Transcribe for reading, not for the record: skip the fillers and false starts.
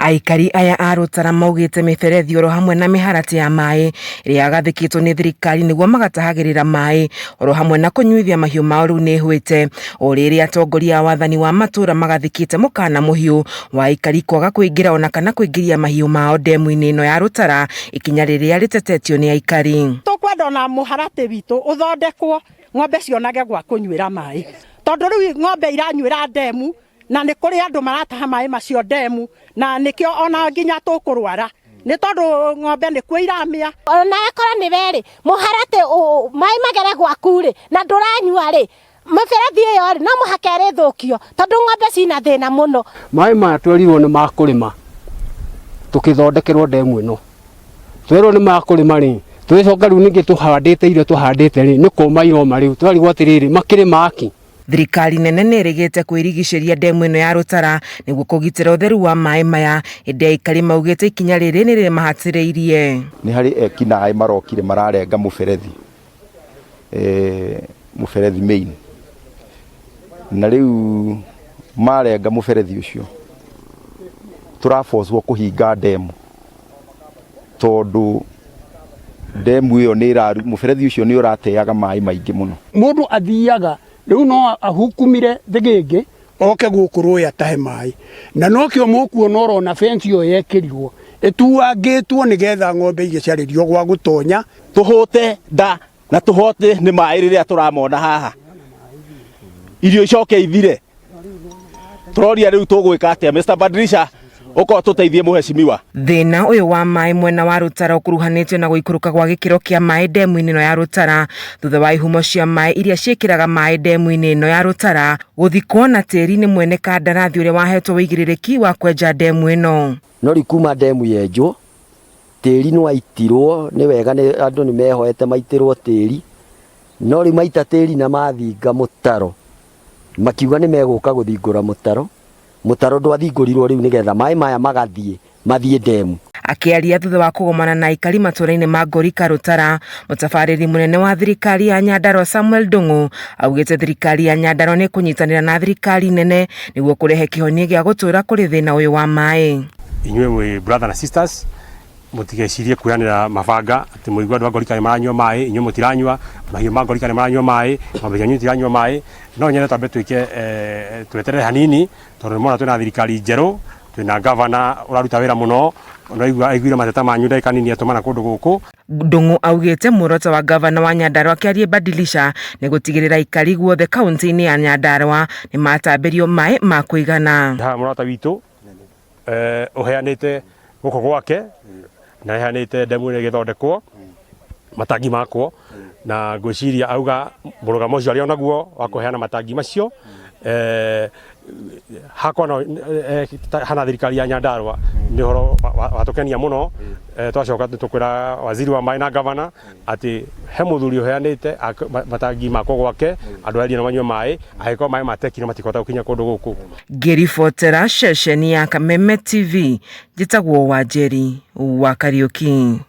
Aikari aya a Rutara maugite miberethi oro hamwe na miharati ya mai ria yagathikitwo ni thirikari niguo magatahagirira mai oro hamwe na kunyuithia mahiu mao riu ni hwite o riri atongoria a wathani wa matura magathikite mukana muhiu wa aikari kwaga kuingira ona kana kuingiria mahiu mao ndemu-ini ino ya Rutara ikinya riria ritetetio ni aikari. Tukwenda ona muharati witu uthondekwo ng'ombe cionage gwa kunyuira mai tondu riu ng'ombe iranyuira ndemu na nĩ kũrĩ andũ marataha maĩ macio ndemu na nĩkĩo ona nginya tũkũrwara nĩ tondũ ng'ombe nĩ kuo iramĩa. Ona yakora nĩ werĩ mũharatĩ maĩ magere gwaku rĩ na ndũranyua rĩ mĩberethi ĩyo rĩ no mũhaka ĩrĩthũkio tondũ ng'ombe cina thĩna mũno. Maĩ maya twerirwo nĩ makũrĩma tũkĩthondekerwo ndemu ĩno twerwo nĩ makũrĩma rĩ twĩcoka rĩu ningĩ tũhandĩte irio tũhandĩte rĩ nĩ kũma iroma rĩu twerigwo atĩrĩrĩ makĩrĩ maki. Thirikari nene nĩ ĩrĩgĩte kwĩrigicĩria ndemu ĩno ya Rutara nĩguo kũgitĩra ũtheru wa maĩ maya ĩndĩ aikari maugĩte ikinya rĩrĩ nĩ rĩmahatĩrĩirie. Nĩ harĩ ekinaĩ marokire mararenga mũberethi main na rĩu marenga mũberethi ũcio tũrabocwo kũhinga ndemu tondũ ndemu ĩyo mũberethi ũcio nĩ ũrateaga maĩ maingĩ mũno. Mũndũ athiaga riu no ahukumire thigĩngĩ oke gũkũ rũĩ atahe maĩ na nokĩo mũkuona ũrona fence ĩyo yekĩrirwo ĩtuangĩtwo nĩgetha ng'ombe igĩcarĩrio gwa gũtonya tũhũte nda na tũhote nĩ maĩ rĩrĩa tũramona haha irio icoke ithire tũroria rĩu tũgwĩka atĩa Mr. Badilisha uko tuteithie muheshimiwa. Thina uyu wa mai mwena wa Rutara ukuruhanitio na guikuruka gwa gikiro kia mai ndemu-ini ino ya Rutara thutha wa ihumo cia mai iria ciikiraga mai ndemu-ini ino ya Rutara guthikwo na tiri ni mwene kandarathi uria wahetwo wigirĩrĩki wa kwenja ndemu ino. No rikuma ndemu yenjwo tiri no aitirwo ni wega ni andu ni mehoete maitirwo tiri no ri maita tiri na mathinga mutaro makiuga ni meguka guthingura mutaro ndwathingũrirwo riu nigetha maĩ maya mathie ndemu. Akiaria thutha wa kugomana na aikari matũra-inĩ ma Ngorika Rutara mutabarĩri munene wa thirikari ya Nyandarua Samuel Ndung'u augĩte thirikari ya Nyandarua nĩ kũnyitanĩra na thirikari nene nĩguo kũrehe kĩhonia gĩa gũtũra kũrĩ thĩna ũyũ wa maĩ. Inyuĩ mwe brother na sisters mutigecirie kuyanira mabanga ati muigwa andũ a Ngorika nĩ maranyua maĩ inyuĩ mutiranyua mahiũ ma Ngorika nĩ maranyua maĩ ng'ombe cianyu itiranyua maĩ no nyene twambe twĩke tweterere hanini tondũ nĩ mona twĩna thirikari njerũ twĩna governor ũraruta wĩra mũno aiguire mateta manyu ndagĩka nini atũmana kũndũ gũkũ. Ndung'u augĩte muoroto wa governor wa Nyandarua Kĩarie Badilisha nĩ gũtigĩrĩra aikari guothe kaunti-inĩ ya Nyandarua nĩ matambĩrio maĩ ma kũigana. Mũrata witũ ũheanĩte gũkũ gwake na ehanĩte ndemu ĩrĩa ĩgĩthondekwo matangi makwo na ngwĩciria auga mũrũgamo ũcio arĩ onaguo wa kũheana matangi macio hakwa hana thirikari ya Nyandarua nĩ ũhoro watũkenia mũno twacoka tũkwĩra waziri wa maĩ na governor atĩ he mũthuri ũheanĩte matangi makwo gwake andũ arĩa manyua maĩ agĩkorwo maĩ matekire matikota gũkinya kũndũ gũkũ. Ngĩribotera ceceni ya Kameme TV njĩtagwo Wanjeri wa Kariuki.